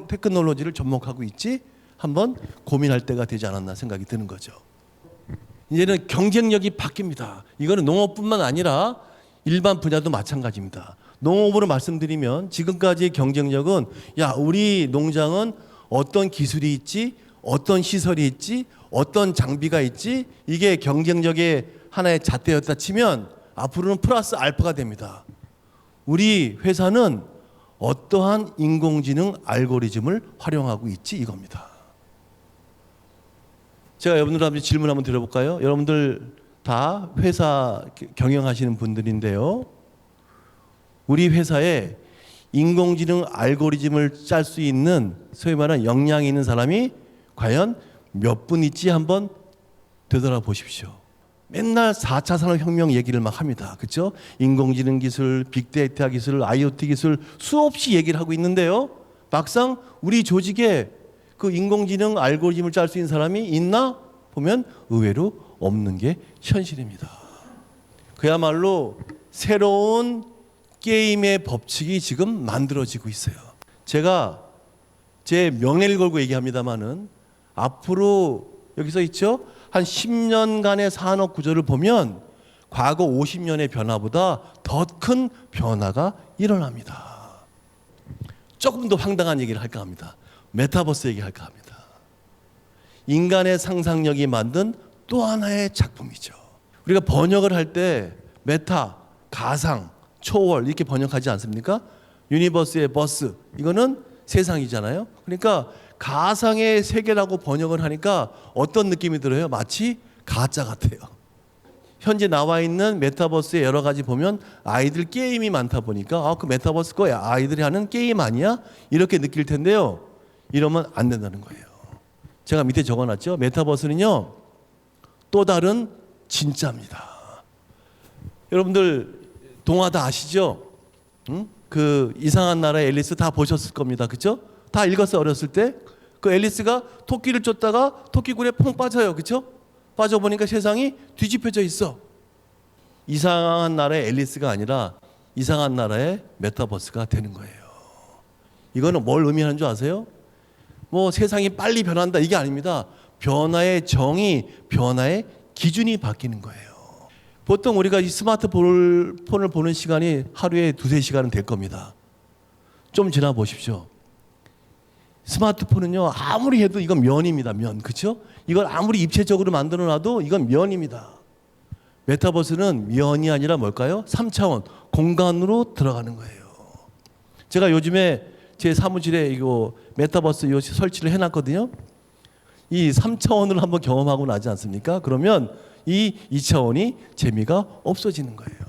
테크놀로지를 접목하고 있지? 한번 고민할 때가 되지 않았나 생각이 드는 거죠. 이제는 경쟁력이 바뀝니다. 이거는 농업뿐만 아니라 일반 분야도 마찬가지입니다. 농업으로 말씀드리면 지금까지의 경쟁력은, 야, 우리 농장은 어떤 기술이 있지, 어떤 시설이 있지, 어떤 장비가 있지, 이게 경쟁력의 하나의 잣대였다 치면 앞으로는 플러스 알파가 됩니다. 우리 회사는 어떠한 인공지능 알고리즘을 활용하고 있지, 이겁니다. 제가 여러분들한테 질문 한번 드려볼까요? 여러분들 다 회사 경영하시는 분들인데요, 우리 회사에 인공지능 알고리즘을 짤 수 있는 소위 말하는 역량이 있는 사람이 과연 몇 분 있지 한번 되돌아보십시오. 맨날 4차 산업혁명 얘기를 막 합니다. 그렇죠? 인공지능 기술, 빅데이터 기술, IoT 기술 수없이 얘기를 하고 있는데요, 막상 우리 조직에 그 인공지능 알고리즘을 짤 수 있는 사람이 있나 보면 의외로 없는 게 현실입니다. 그야말로 새로운 게임의 법칙이 지금 만들어지고 있어요. 제가 제 명예를 걸고 얘기합니다마는 앞으로 여기 써 있죠. 한 10년간의 산업 구조를 보면 과거 50년의 변화보다 더 큰 변화가 일어납니다. 조금 더 황당한 얘기를 할까 합니다. 메타버스 얘기할까 합니다. 인간의 상상력이 만든 또 하나의 작품이죠. 우리가 번역을 할 때 메타, 가상, 초월 이렇게 번역하지 않습니까? 유니버스의 버스 이거는 세상이잖아요. 그러니까 가상의 세계라고 번역을 하니까 어떤 느낌이 들어요? 마치 가짜 같아요. 현재 나와 있는 메타버스의 여러 가지 보면 아이들 게임이 많다 보니까 그 메타버스 거야 아이들이 하는 게임 아니야? 이렇게 느낄 텐데요. 이러면 안 된다는 거예요. 제가 밑에 적어놨죠. 메타버스는요 또 다른 진짜입니다. 여러분들 동화 다 아시죠? 응? 그 이상한 나라의 앨리스 다 보셨을 겁니다. 그렇죠? 다 읽었어요. 어렸을 때. 그 앨리스가 토끼를 쫓다가 토끼굴에 퐁 빠져요. 그렇죠? 빠져보니까 세상이 뒤집혀져 있어. 이상한 나라의 앨리스가 아니라 이상한 나라의 메타버스가 되는 거예요. 이거는 뭘 의미하는 줄 아세요? 뭐 세상이 빨리 변한다 이게 아닙니다. 변화의 정의, 변화의 기준이 바뀌는 거예요. 보통 우리가 이 스마트폰을 보는 시간이 하루에 2-3시간은 될 겁니다. 좀 지나 보십시오. 스마트폰은요 아무리 해도 이건 면입니다. 면. 그렇죠? 이걸 아무리 입체적으로 만들어 놔도 이건 면입니다. 메타버스는 면이 아니라 뭘까요? 3차원 공간으로 들어가는 거예요. 제가 요즘에 제 사무실에 이거 메타버스 요 설치를 해놨거든요. 이 3차원을 한번 경험하고 나지 않습니까? 그러면 이 2차원이 재미가 없어지는 거예요.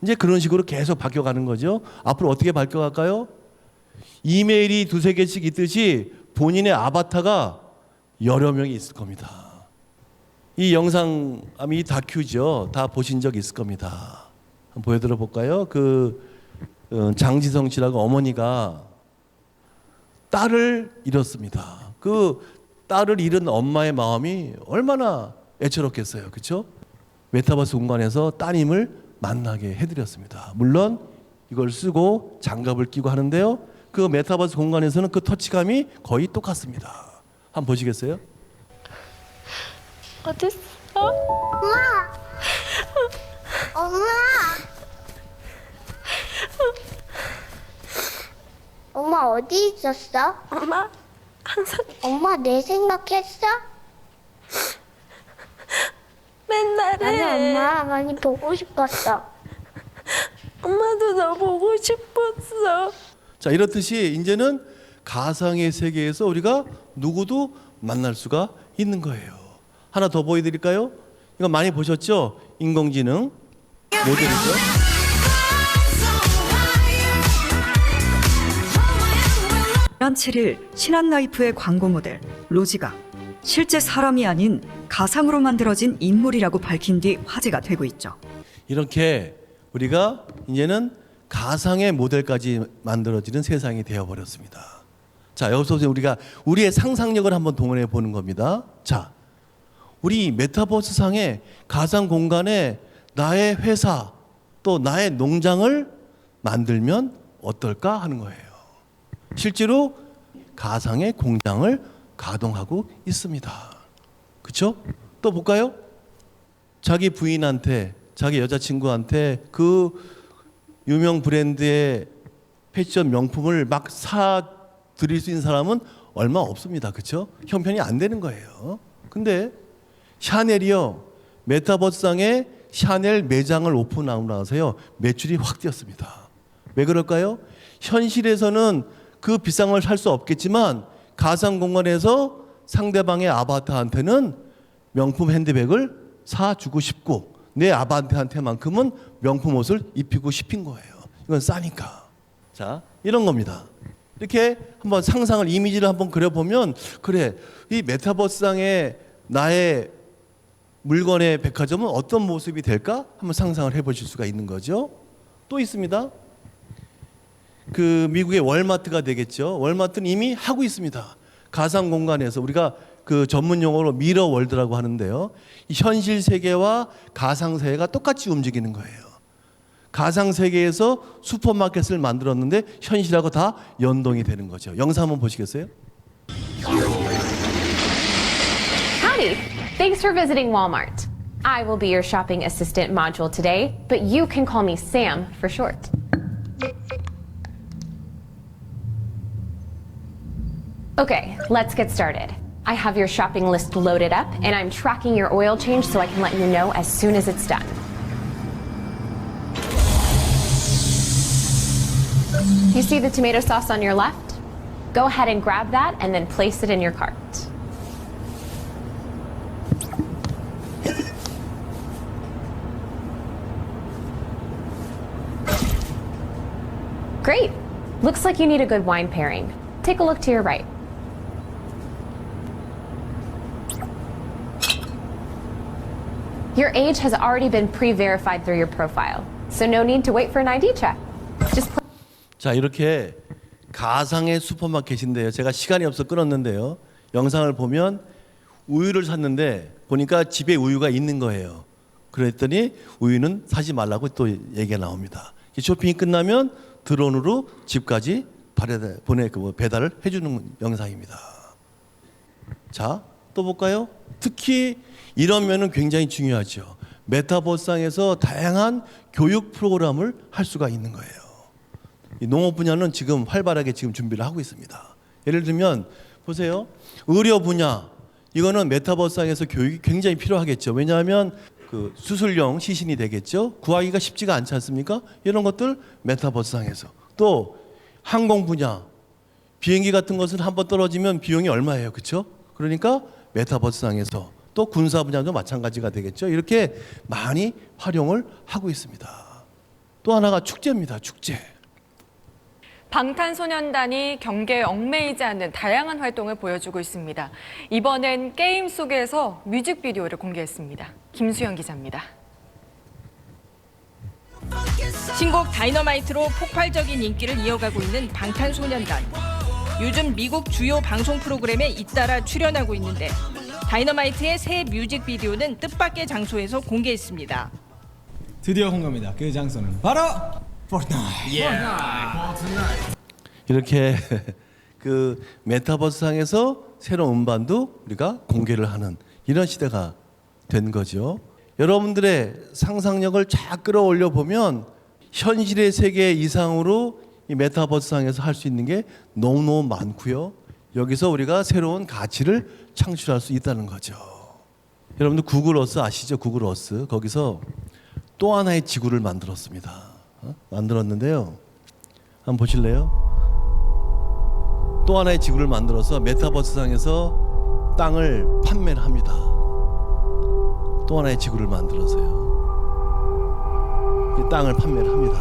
이제 그런 식으로 계속 바뀌어가는 거죠. 앞으로 어떻게 바뀌어갈까요? 이메일이 2-3개씩 있듯이 본인의 아바타가 여러 명이 있을 겁니다. 이 영상, 이 다큐죠. 다 보신 적 있을 겁니다. 한번 보여드려 볼까요? 장지성 씨라고 어머니가 딸을 잃었습니다. 그 딸을 잃은 엄마의 마음이 얼마나 애처롭겠어요. 그렇죠? 메타버스 공간에서 따님을 만나게 해드렸습니다. 물론 이걸 쓰고 장갑을 끼고 하는데요. 그 메타버스 공간에서는 그 터치감이 거의 똑같습니다. 한번 보시겠어요? 어딨어? 엄마 어디 있었어? 엄마 항상 엄마 내 생각했어? 맨날 나는 해. 엄마 많이 보고 싶었어. 엄마도 너 보고 싶었어. 자, 이렇듯이 이제는 가상의 세계에서 우리가 누구도 만날 수가 있는 거예요. 하나 더 보여드릴까요? 이거 많이 보셨죠? 인공지능 모델이죠. 지난 7일 신한라이프의 광고 모델 로지가 실제 사람이 아닌 가상으로 만들어진 인물이라고 밝힌 뒤 화제가 되고 있죠. 이렇게 우리가 이제는 가상의 모델까지 만들어지는 세상이 되어버렸습니다. 자, 여기서 우리가 우리의 상상력을 한번 동원해 보는 겁니다. 자, 우리 메타버스 상의 가상 공간에 나의 회사 또 나의 농장을 만들면 어떨까 하는 거예요. 실제로 가상의 공장을 가동하고 있습니다. 그렇죠? 또 볼까요? 자기 부인한테, 자기 여자친구한테 그 유명 브랜드의 패션 명품을 막 사 드릴 수 있는 사람은 얼마 없습니다. 그렇죠? 형편이 안 되는 거예요. 근데 샤넬이요. 메타버스상에 샤넬 매장을 오픈하고 나서요. 매출이 확 뛰었습니다. 왜 그럴까요? 현실에서는 그 비싼 걸 살 수 없겠지만 가상 공간에서 상대방의 아바타한테는 명품 핸드백을 사주고 싶고 내 아바타한테만큼은 명품 옷을 입히고 싶은 거예요. 이건 싸니까. 자, 이런 겁니다. 이렇게 한번 상상을 이미지를 한번 그려보면 그래 이 메타버스상의 나의 물건의 백화점은 어떤 모습이 될까? 한번 상상을 해보실 수가 있는 거죠. 또 있습니다. 그 미국의 월마트가 되겠죠. 월마트는 이미 하고 있습니다. 가상 공간에서 우리가 그 전문 용어로 미러 월드라고 하는데요. 이 현실 세계와 가상 세계가 똑같이 움직이는 거예요. 가상 세계에서 슈퍼마켓을 만들었는데 현실하고 다 연동이 되는 거죠. 영상 한번 보시겠어요? Howdy! Thanks for visiting Walmart. I will be your shopping assistant module today, but you can call me Sam for short. Okay, let's get started. I have your shopping list loaded up, and I'm tracking your oil change so I can let you know as soon as it's done. You see the tomato sauce on your left? Go ahead and grab that and then place it in your cart. Great! Looks like you need a good wine pairing. Take a look to your right. Your age has already been pre-verified through your profile, so no need to wait for an ID check. Just 자, 이렇게 가상의 슈퍼마켓인데요. 제가 시간이 없어 끊었는데요. 영상을 보면 우유를 샀는데 보니까 집에 우유가 있는 거예요. 그랬더니 우유는 사지 말라고 또 얘기가 나옵니다. 쇼핑이 끝나면 드론으로 집까지 배달을 해주는 영상입니다. 자, 또 볼까요? 특히 이런 면은 굉장히 중요하죠. 메타버스상에서 다양한 교육 프로그램을 할 수가 있는 거예요. 이 농업 분야는 지금 활발하게 지금 준비를 하고 있습니다. 예를 들면 보세요. 의료 분야 이거는 메타버스상에서 교육이 굉장히 필요하겠죠. 왜냐하면 그 수술용 시신이 되겠죠. 구하기가 쉽지가 않지 않습니까? 이런 것들 메타버스상에서. 또 항공 분야 비행기 같은 것은 한번 떨어지면 비용이 얼마예요, 그렇죠? 그러니까 메타버스상에서 또 군사 분야도 마찬가지가 되겠죠. 이렇게 많이 활용을 하고 있습니다. 또 하나가 축제입니다. 축제. 방탄소년단이 경계에 얽매이지 않는 다양한 활동을 보여주고 있습니다. 이번엔 게임 속에서 뮤직비디오를 공개했습니다. 김수영 기자입니다. 신곡 다이너마이트로 폭발적인 인기를 이어가고 있는 방탄소년단. 요즘 미국 주요 방송 프로그램에 잇따라 출연하고 있는데 다이너마이트의 새 뮤직비디오는 뜻밖의 장소에서 공개했습니다. 드디어 공개합니다. 그 장소는 바로 포트나이트. 이렇게 그 메타버스상에서 새로운 음반도 우리가 공개를 하는 이런 시대가 된 거죠. 여러분들의 상상력을 쫙 끌어올려 보면 현실의 세계 이상으로 이 메타버스상에서 할 수 있는 게 너무너무 많고요. 여기서 우리가 새로운 가치를 창출할 수 있다는 거죠. 여러분들 구글 어스 아시죠? 구글 어스. 거기서 또 하나의 지구를 만들었습니다. 만들었는데요. 한번 보실래요? 또 하나의 지구를 만들어서 메타버스상에서 땅을 판매를 합니다. 또 하나의 지구를 만들어서요. 이 땅을 판매를 합니다.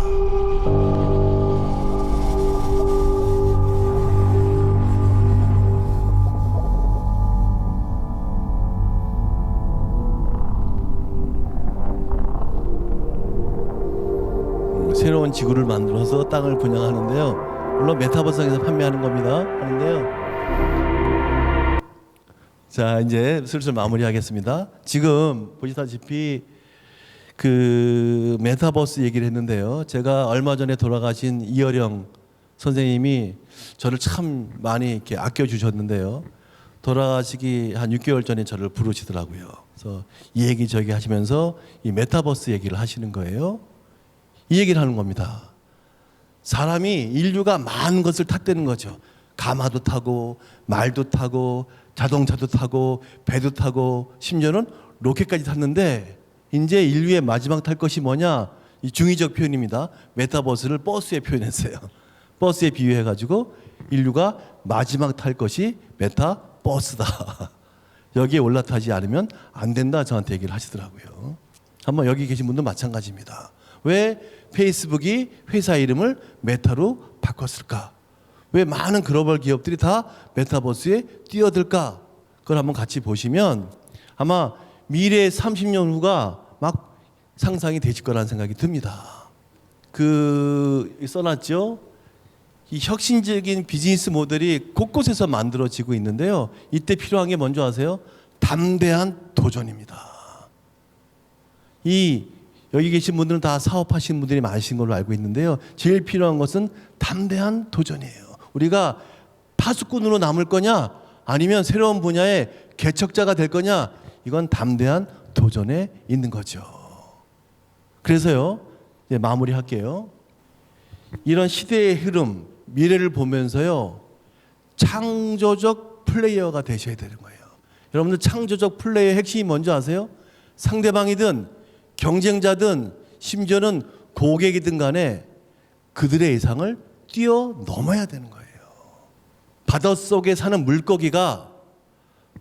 새로운 지구를 만들어서 땅을 분양하는데요. 물론 메타버스상에서 판매하는 겁니다. 하는데요. 자, 이제 슬슬 마무리하겠습니다. 지금 보시다시피 그 메타버스 얘기를 했는데요. 제가 얼마 전에 돌아가신 이어령 선생님이 저를 참 많이 이렇게 아껴주셨는데요. 돌아가시기 한 6개월 전에 저를 부르시더라고요. 그래서 이 얘기 저기 하시면서 이 메타버스 얘기를 하시는 거예요. 이 얘기를 하는 겁니다. 사람이 인류가 많은 것을 탔다는 거죠. 가마도 타고 말도 타고 자동차도 타고 배도 타고 심지어는 로켓까지 탔는데 이제 인류의 마지막 탈 것이 뭐냐? 이 중의적 표현입니다. 메타버스를 버스에 표현했어요. 버스에 비유해가지고 인류가 마지막 탈 것이 메타버스다. 여기에 올라타지 않으면 안 된다 저한테 얘기를 하시더라고요. 한번 여기 계신 분도 마찬가지입니다. 왜 페이스북이 회사 이름을 메타로 바꿨을까? 왜 많은 글로벌 기업들이 다 메타버스에 뛰어들까? 그걸 한번 같이 보시면 아마 미래의 30년 후가 막 상상이 되실 거라는 생각이 듭니다. 그 써놨죠? 이 혁신적인 비즈니스 모델이 곳곳에서 만들어지고 있는데요. 이때 필요한 게 뭔지 아세요? 담대한 도전입니다. 여기 계신 분들은 다 사업하시는 분들이 많으신 걸로 알고 있는데요. 제일 필요한 것은 담대한 도전이에요. 우리가 파수꾼으로 남을 거냐 아니면 새로운 분야의 개척자가 될 거냐, 이건 담대한 도전에 있는 거죠. 그래서요, 이제 마무리할게요. 이런 시대의 흐름, 미래를 보면서요, 창조적 플레이어가 되셔야 되는 거예요. 여러분들 창조적 플레이어의 핵심이 뭔지 아세요? 상대방이든 경쟁자든 심지어는 고객이든 간에 그들의 예상을 뛰어넘어야 되는 거예요. 바닷속에 사는 물고기가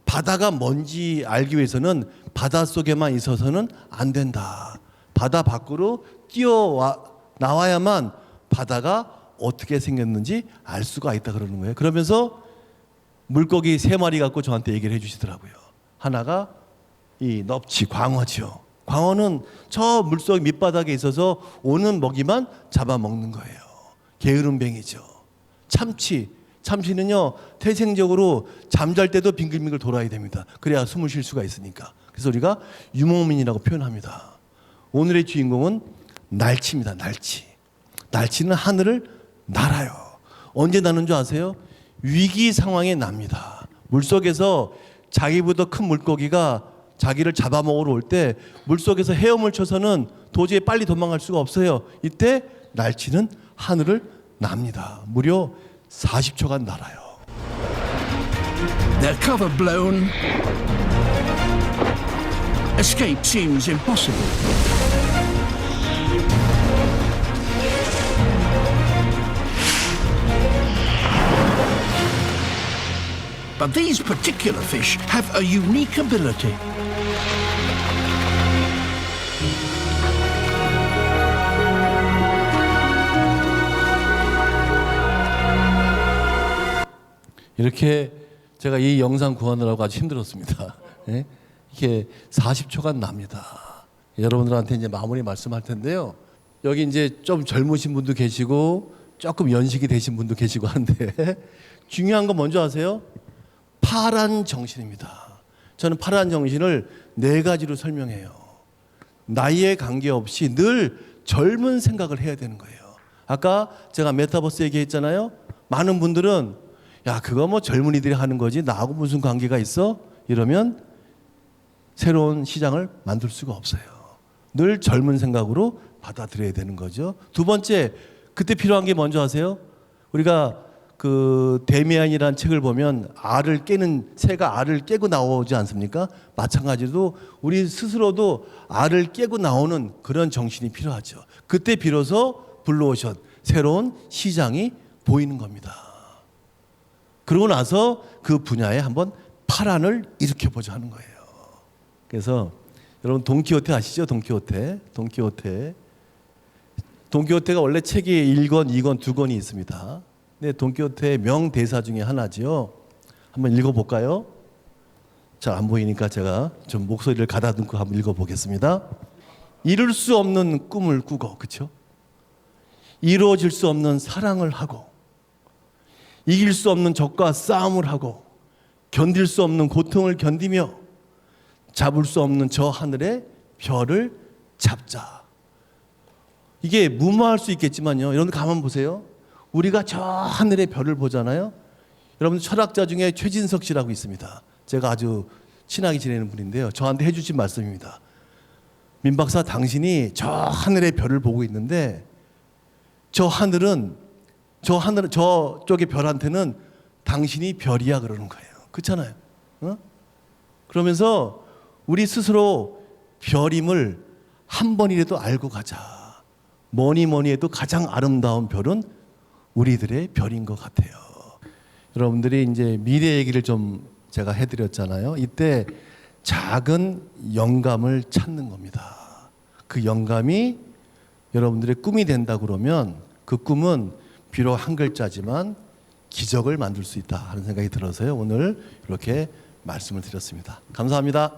바다가 뭔지 알기 위해서는 바닷속에만 있어서는 안 된다. 바다 밖으로 나와야만 바다가 어떻게 생겼는지 알 수가 있다 그러는 거예요. 그러면서 물고기 3마리 갖고 저한테 얘기를 해주시더라고요. 하나가 이 넙치, 광어죠. 광어는 저 물속 밑바닥에 있어서 오는 먹이만 잡아먹는 거예요. 게으름뱅이죠. 참치는요, 태생적으로 잠잘 때도 빙글빙글 돌아야 됩니다. 그래야 숨을 쉴 수가 있으니까. 그래서 우리가 유목민이라고 표현합니다. 오늘의 주인공은 날치입니다. 날치는 하늘을 날아요. 언제 나는 줄 아세요? 위기 상황에 납니다. 물속에서 자기보다 큰 물고기가 자기를 잡아먹으러 올 때 물속에서 헤엄을 쳐서는 도저히 빨리 도망갈 수가 없어요. 이때 날치는 하늘을 납니다. 무려 40초간 날아요. Their cover blown. Escape seems impossible. But these particular fish have a unique ability. 이렇게 제가 이 영상 구하느라고 아주 힘들었습니다. 예? 이렇게 40초간 납니다. 여러분들한테 이제 마무리 말씀할 텐데요. 여기 이제 좀 젊으신 분도 계시고 조금 연식이 되신 분도 계시고 한데 중요한 건 뭔지 아세요? 파란 정신입니다. 저는 파란 정신을 4가지로 설명해요. 나이에 관계없이 늘 젊은 생각을 해야 되는 거예요. 아까 제가 메타버스 얘기했잖아요. 많은 분들은 야, 그거 뭐 젊은이들이 하는 거지 나하고 무슨 관계가 있어? 이러면 새로운 시장을 만들 수가 없어요. 늘 젊은 생각으로 받아들여야 되는 거죠. 2번째, 그때 필요한 게 뭔지 아세요? 우리가 그 데미안이라는 책을 보면 새가 알을 깨고 나오지 않습니까? 마찬가지로 우리 스스로도 알을 깨고 나오는 그런 정신이 필요하죠. 그때 비로소 블루오션, 새로운 시장이 보이는 겁니다. 그러고 나서 그 분야에 한번 파란을 일으켜보자 하는 거예요. 그래서 여러분 돈키호테 아시죠? 돈키호테가 원래 책이 1권, 2권, 2권이 있습니다. 네, 돈키호테의 명대사 중에 하나지요. 한번 읽어볼까요? 잘 안 보이니까 제가 좀 목소리를 가다듬고 한번 읽어보겠습니다. 이룰 수 없는 꿈을 꾸고, 그렇죠? 이루어질 수 없는 사랑을 하고, 이길 수 없는 적과 싸움을 하고, 견딜 수 없는 고통을 견디며 잡을 수 없는 저 하늘의 별을 잡자. 이게 무모할 수 있겠지만요. 여러분들 가만 보세요. 우리가 저 하늘의 별을 보잖아요. 여러분 철학자 중에 최진석 씨라고 있습니다. 제가 아주 친하게 지내는 분인데요. 저한테 해주신 말씀입니다. 민 박사, 당신이 저 하늘의 별을 보고 있는데 저쪽의 별한테는 당신이 별이야 그러는 거예요. 그렇잖아요. 그러면서 우리 스스로 별임을 한 번이라도 알고 가자. 뭐니 해도 가장 아름다운 별은 우리들의 별인 것 같아요. 여러분들이 이제 미래 얘기를 좀 제가 해드렸잖아요. 이때 작은 영감을 찾는 겁니다. 그 영감이 여러분들의 꿈이 된다 그러면 그 꿈은 비록 한 글자지만 기적을 만들 수 있다 하는 생각이 들어서요. 오늘 이렇게 말씀을 드렸습니다. 감사합니다.